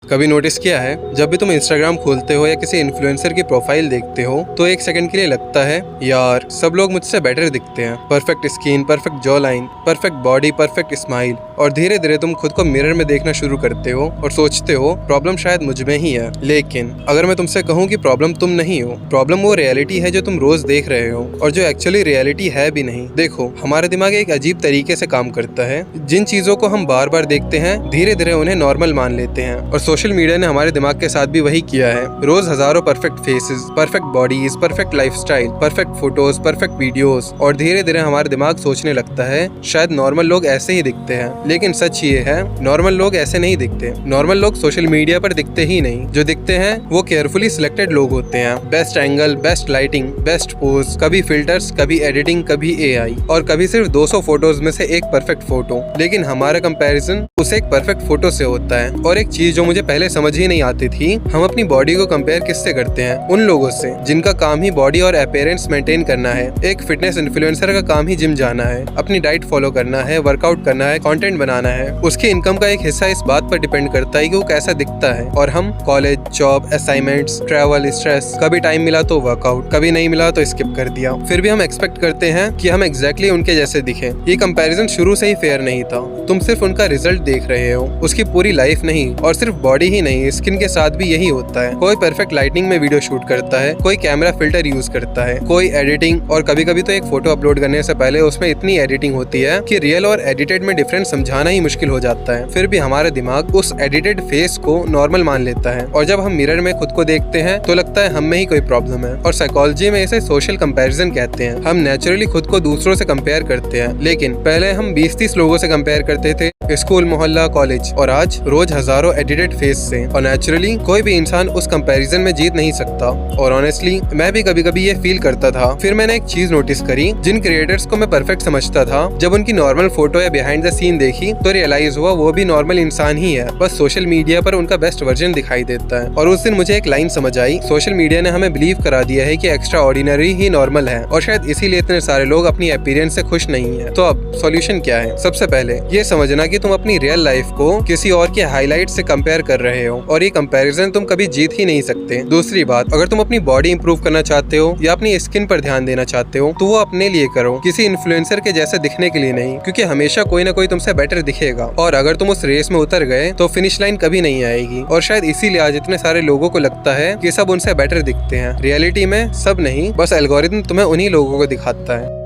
कभी नोटिस किया है, जब भी तुम इंस्टाग्राम खोलते हो या किसी इन्फ्लुएंसर की प्रोफाइल देखते हो तो एक सेकंड के लिए लगता है यार सब लोग मुझसे बेटर दिखते हैं। Perfect skin, perfect jaw line, perfect body, perfect smile. और धीरे धीरे तुम खुद को मिरर में देखना शुरू करते हो और सोचते हो प्रॉब्लम शायद मुझ में ही है। लेकिन अगर मैं तुमसे कहूँ कि प्रॉब्लम तुम नहीं हो, प्रॉब्लम वो रियलिटी है जो तुम रोज देख रहे हो और जो एक्चुअली रियलिटी है भी नहीं। देखो, हमारा दिमाग एक अजीब तरीके से काम करता है। जिन चीजों को हम बार बार देखते हैं धीरे धीरे उन्हें नॉर्मल मान लेते हैं और सोशल मीडिया ने हमारे दिमाग के साथ भी वही किया है। रोज हजारों perfect faces, perfect bodies, perfect lifestyle, perfect photos, perfect videos और धीरे धीरे हमारा दिमाग सोचने लगता है शायद नॉर्मल लोग ऐसे ही दिखते हैं। लेकिन सच ये है, नॉर्मल लोग ऐसे नहीं दिखते। नॉर्मल लोग सोशल मीडिया पर दिखते ही नहीं। जो दिखते हैं वो केयरफुली सिलेक्टेड लोग होते हैं। Best angle, best lighting, best pose, कभी फिल्टर्स, कभी एडिटिंग, कभी एआई और कभी सिर्फ 200 फोटोज में से एक परफेक्ट फोटो। लेकिन हमारा कंपैरिजन उस एक परफेक्ट फोटो से होता है। और एक चीज जो मुझे पहले समझ ही नहीं आती थी, हम अपनी बॉडी को कंपेयर किससे करते हैं? उन लोगों से जिनका काम ही बॉडी और अपीयरेंस मेंटेन करना है। एक फिटनेस इन्फ्लुएंसर का काम ही जिम जाना है, अपनी डाइट फॉलो करना है, वर्कआउट करना है, कंटेंट बनाना है। उसकी इनकम का एक हिस्सा इस बात पर डिपेंड करता है कि वो कैसा दिखता है। और हम college, job, assignments, travel, stress, कभी टाइम मिला तो वर्कआउट, कभी नहीं मिला तो स्किप कर दिया। फिर भी हम एक्सपेक्ट करते हैं कि हम एग्जैक्टली उनके जैसे दिखें। ये कंपैरिजन शुरू से ही फेयर नहीं था। तुम सिर्फ उनका रिजल्ट देख रहे हो, उसकी पूरी लाइफ नहीं। और सिर्फ बॉडी ही नहीं, स्किन के साथ भी यही होता है। कोई परफेक्ट लाइटिंग में वीडियो शूट करता है, कोई कैमरा फिल्टर यूज करता है, कोई एडिटिंग, और कभी कभी तो एक फोटो अपलोड करने से पहले उसमें इतनी एडिटिंग होती है कि रियल और एडिटेड में डिफरेंस समझाना ही मुश्किल हो जाता है। फिर भी हमारा दिमाग उस एडिटेड फेस को नॉर्मल मान लेता है और जब हम मिरर में खुद को देखते हैं तो लगता है हम में ही कोई प्रॉब्लम है। और साइकोलॉजी में इसे सोशल कंपैरिजन कहते हैं। हम नेचुरली खुद को दूसरों से कंपेयर करते हैं, लेकिन पहले हम 20-30 लोगों से कंपेयर करते थे, स्कूल, मोहल्ला, कॉलेज, और आज रोज हजारों एडिटेड फेस से। और नेचुरली कोई भी इंसान उस कंपैरिजन में जीत नहीं सकता। और ऑनेस्टली मैं भी कभी कभी ये फील करता था। फिर मैंने एक चीज नोटिस करी, जिन क्रिएटर्स को मैं परफेक्ट समझता था, जब उनकी नॉर्मल फोटो या बिहाइंड द सीन देखी तो रियलाइज हुआ वो भी नॉर्मल इंसान ही है, बस सोशल मीडिया पर उनका बेस्ट वर्जन दिखाई देता है। और उस दिन मुझे एक लाइन समझ आई, सोशल मीडिया ने हमें बिलीव करा दिया है कि एक्स्ट्रा ऑर्डिनरी ही नॉर्मल है और शायद इसीलिए इतने सारे लोग अपनी अपीयरेंस से खुश नहीं है। तो अब सॉल्यूशन क्या है? सबसे पहले ये समझना कि तुम अपनी रियल लाइफ को किसी और के हाईलाइट से कंपेयर कर रहे हो और ये कंपैरिजन तुम कभी जीत ही नहीं सकते। दूसरी बात, अगर तुम अपनी बॉडी इंप्रूव करना चाहते हो या अपनी स्किन पर ध्यान देना चाहते हो तो वो अपने लिए करो, किसी इन्फ्लुएंसर के जैसे दिखने के लिए नहीं, क्योंकि हमेशा कोई ना कोई तुमसे बेटर दिखेगा। और अगर तुम उस रेस में उतर गए तो फिनिश लाइन कभी नहीं आएगी। और शायद इसीलिए आज इतने सारे लोगों को लगता है कि सब उनसे बेटर दिखते हैं। रियलिटी में सब नहीं, बस एल्गोरिथम तुम्हें उन्हीं लोगों को दिखाता है।